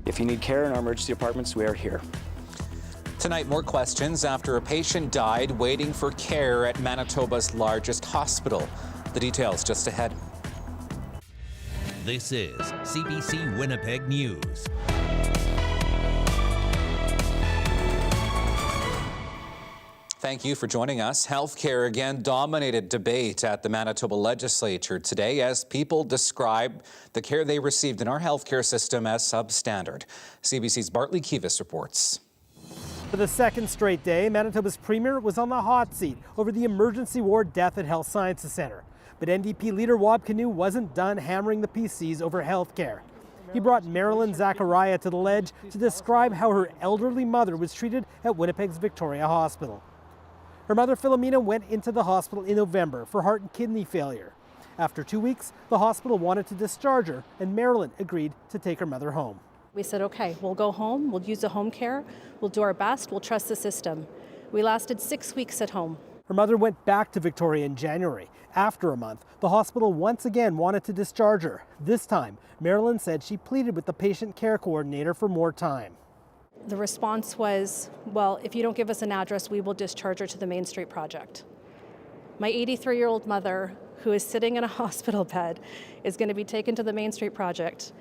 If you need care in our emergency departments, we are here. Tonight, more questions after a patient died waiting for care at Manitoba's largest hospital. The details just ahead. This is CBC Winnipeg News. Thank you for joining us. Healthcare again dominated debate at the Manitoba legislature today as people describe the care they received in our healthcare system as substandard. CBC's Bartley Kivas reports. For the second straight day, Manitoba's premier was on the hot seat over the emergency ward death at Health Sciences Centre. But NDP leader Wab Kinew wasn't done hammering the PCs over health care. He brought Marilyn Zachariah to the ledge to describe how her elderly mother was treated at Winnipeg's Victoria Hospital. Her mother Philomena went into the hospital in November for heart and kidney failure. After 2 weeks, the hospital wanted to discharge her, and Marilyn agreed to take her mother home. We said, okay, we'll go home, we'll use the home care, we'll do our best, we'll trust the system. We lasted 6 weeks at home. Her mother went back to Victoria in January. After a month, the hospital once again wanted to discharge her. This time, Marilyn said she pleaded with the patient care coordinator for more time. The response was, well, if you don't give us an address, we will discharge her to the Main Street Project. My 83-year-old mother, who is sitting in a hospital bed, is going to be taken to the Main Street Project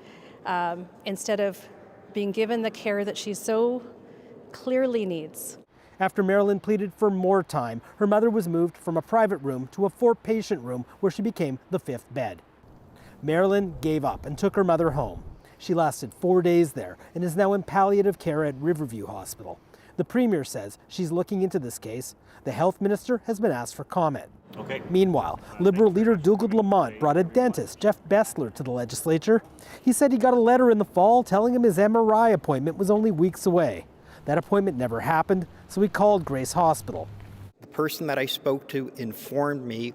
instead of being given the care that she so clearly needs. After Marilyn pleaded for more time, her mother was moved from a private room to a 4-patient room where she became the 5th bed. Marilyn gave up and took her mother home. She lasted 4 days there and is now in palliative care at Riverview Hospital. The Premier says she's looking into this case. The Health Minister has been asked for comment. Okay. Meanwhile, Liberal leader Dougald Lamont brought a dentist, Jeff Bessler, to the legislature. He said he got a letter in the fall telling him his MRI appointment was only weeks away. That appointment never happened, so he called Grace Hospital. The person that I spoke to informed me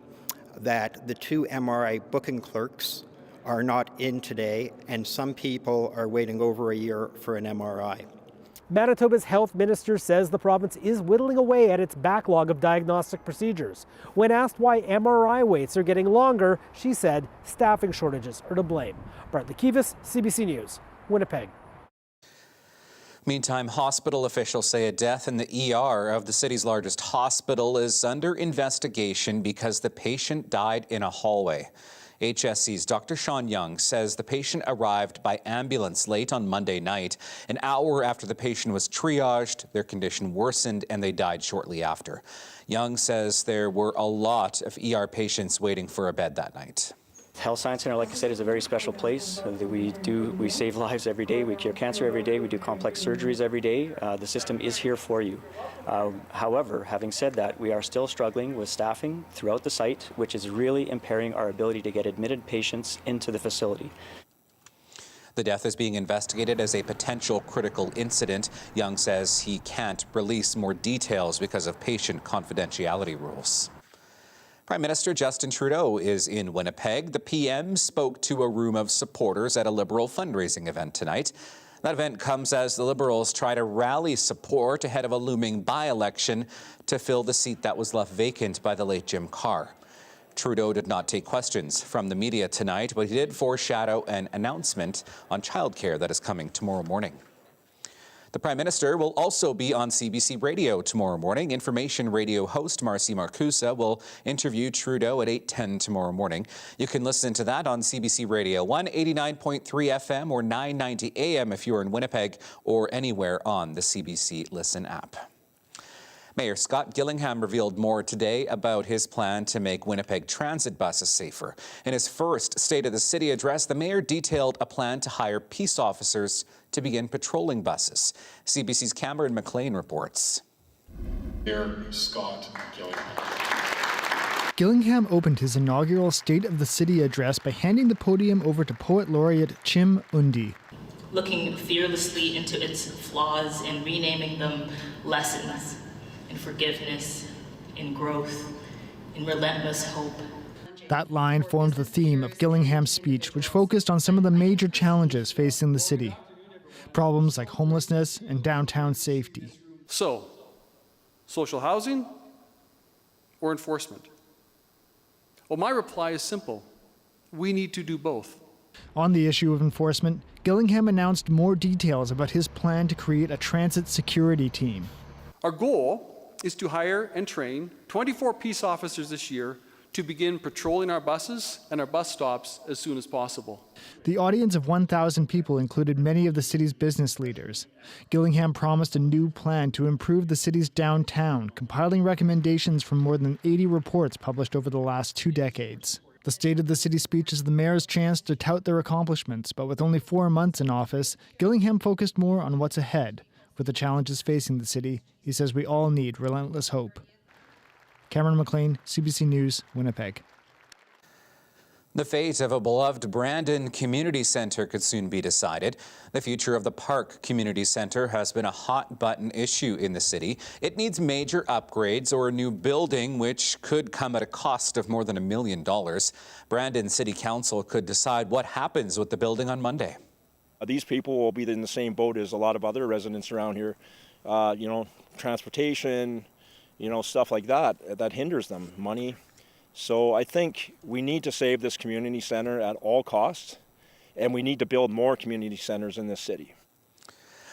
that the 2 MRI booking clerks are not in today, and some people are waiting over a year for an MRI. Manitoba's health minister says the province is whittling away at its backlog of diagnostic procedures. When asked why MRI waits are getting longer, she said staffing shortages are to blame. Bartley Kivas, CBC News, Winnipeg. Meantime, hospital officials say a death in the ER of the city's largest hospital is under investigation because the patient died in a hallway. HSC's Dr. Sean Young says the patient arrived by ambulance late on Monday night. An hour after the patient was triaged, their condition worsened and they died shortly after. Young says there were a lot of ER patients waiting for a bed that night. Health Science Centre, like I said, is a very special place. We save lives every day. We cure cancer every day. We do complex surgeries every day. The system is here for you. However, having said that, we are still struggling with staffing throughout the site, which is really impairing our ability to get admitted patients into the facility. The death is being investigated as a potential critical incident. Young says he can't release more details because of patient confidentiality rules. Prime Minister Justin Trudeau is in Winnipeg. The PM spoke to a room of supporters at a Liberal fundraising event tonight. That event comes as the Liberals try to rally support ahead of a looming by-election to fill the seat that was left vacant by the late Jim Carr. Trudeau did not take questions from the media tonight, but he did foreshadow an announcement on childcare that is coming tomorrow morning. The Prime Minister will also be on CBC Radio tomorrow morning. Information radio host Marcy Marcusa will interview Trudeau at 8:10 tomorrow morning. You can listen to that on CBC Radio 189.3 FM or 990 AM if you're in Winnipeg or anywhere on the CBC Listen app. Mayor Scott Gillingham revealed more today about his plan to make Winnipeg transit buses safer. In his first State of the City address, the mayor detailed a plan to hire peace officers to begin patrolling buses. CBC's Cameron McLean reports. Mayor Scott Gillingham. Gillingham opened his inaugural State of the City address by handing the podium over to Poet Laureate Chim Undi. Looking fearlessly into its flaws and renaming them lessons in forgiveness, in growth, in relentless hope. That line formed the theme of Gillingham's speech, which focused on some of the major challenges facing the city. Problems like homelessness and downtown safety. So, social housing or enforcement? Well, my reply is simple. We need to do both. On the issue of enforcement, Gillingham announced more details about his plan to create a transit security team. Our goal is to hire and train 24 peace officers this year to begin patrolling our buses and our bus stops as soon as possible. The audience of 1,000 people included many of the city's business leaders. Gillingham promised a new plan to improve the city's downtown, compiling recommendations from more than 80 reports published over the last 2 decades. The State of the City speech is the mayor's chance to tout their accomplishments, but with only 4 months in office, Gillingham focused more on what's ahead. With the challenges facing the city, he says we all need relentless hope. Cameron McLean, CBC News, Winnipeg. The fate of a beloved Brandon Community Centre could soon be decided. The future of the Park Community Centre has been a hot-button issue in the city. It needs major upgrades or a new building, which could come at a cost of more than $1 million. Brandon City Council could decide what happens with the building on Monday. These people will be in the same boat as a lot of other residents around here. Transportation, stuff like that hinders them, money. So I think we need to save this community center at all costs, and we need to build more community centers in this city.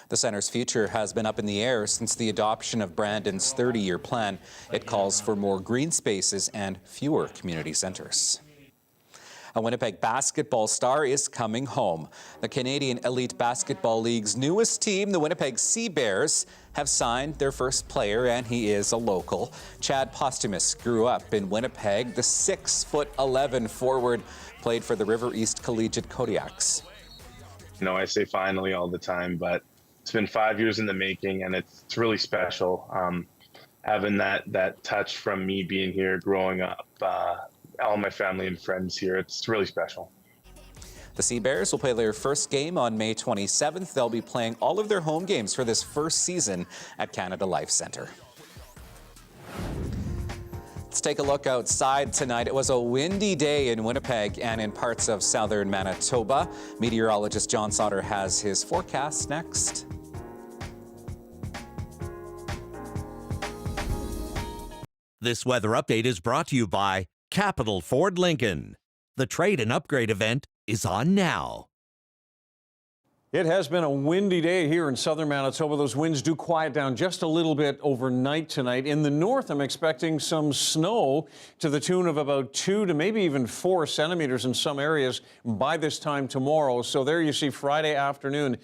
The center's future has been up in the air since the adoption of Brandon's 30-year plan. It calls for more green spaces and fewer community centers. A Winnipeg basketball star is coming home. The Canadian Elite Basketball League's newest team, the Winnipeg Sea Bears, have signed their first player, and he is a local. Chad Posthumus grew up in Winnipeg. The 6'11" forward played for the River East Collegiate Kodiaks. I say finally all the time, but it's been 5 years in the making, and it's really special. Having that touch from me being here, growing up, all my family and friends here, it's really special. The Sea Bears will play their first game on May 27th. They'll be playing all of their home games for this first season at Canada Life Centre. Let's take a look outside tonight. It was a windy day in Winnipeg and in parts of southern Manitoba. Meteorologist John Sauder has his forecast next. This weather update is brought to you by Capital Ford Lincoln. The trade and upgrade event is on now. It has been a windy day here in southern Manitoba. Those winds do quiet down just a little bit overnight tonight. In the north, I'm expecting some snow to the tune of about 2 to maybe even 4 centimeters in some areas by this time tomorrow. So there you see Friday afternoon.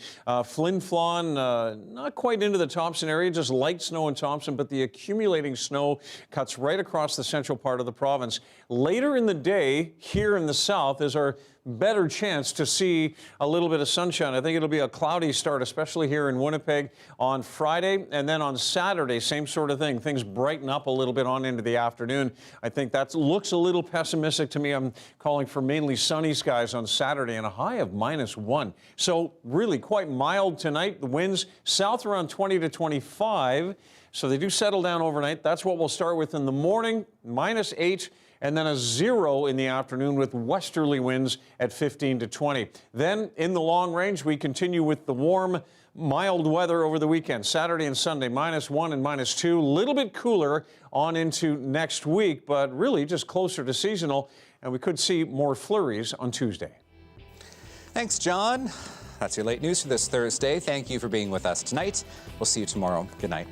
Flin Flon, not quite into the Thompson area, just light snow in Thompson, but the accumulating snow cuts right across the central part of the province. Later in the day, here in the south, is our better chance to see a little bit of sunshine. I think it'll be a cloudy start, especially here in Winnipeg on Friday. And then on Saturday, same sort of thing. Things brighten up a little bit on into the afternoon. I think that looks a little pessimistic to me. I'm calling for mainly sunny skies on Saturday and a high of -1. So really quite mild tonight. The winds south around 20 to 25. So they do settle down overnight. That's what we'll start with in the morning, -8. And then a 0 in the afternoon with westerly winds at 15 to 20. Then in the long range, we continue with the warm, mild weather over the weekend. Saturday and Sunday, -1 and -2. A little bit cooler on into next week, but really just closer to seasonal. And we could see more flurries on Tuesday. Thanks, John. That's your late news for this Thursday. Thank you for being with us tonight. We'll see you tomorrow. Good night.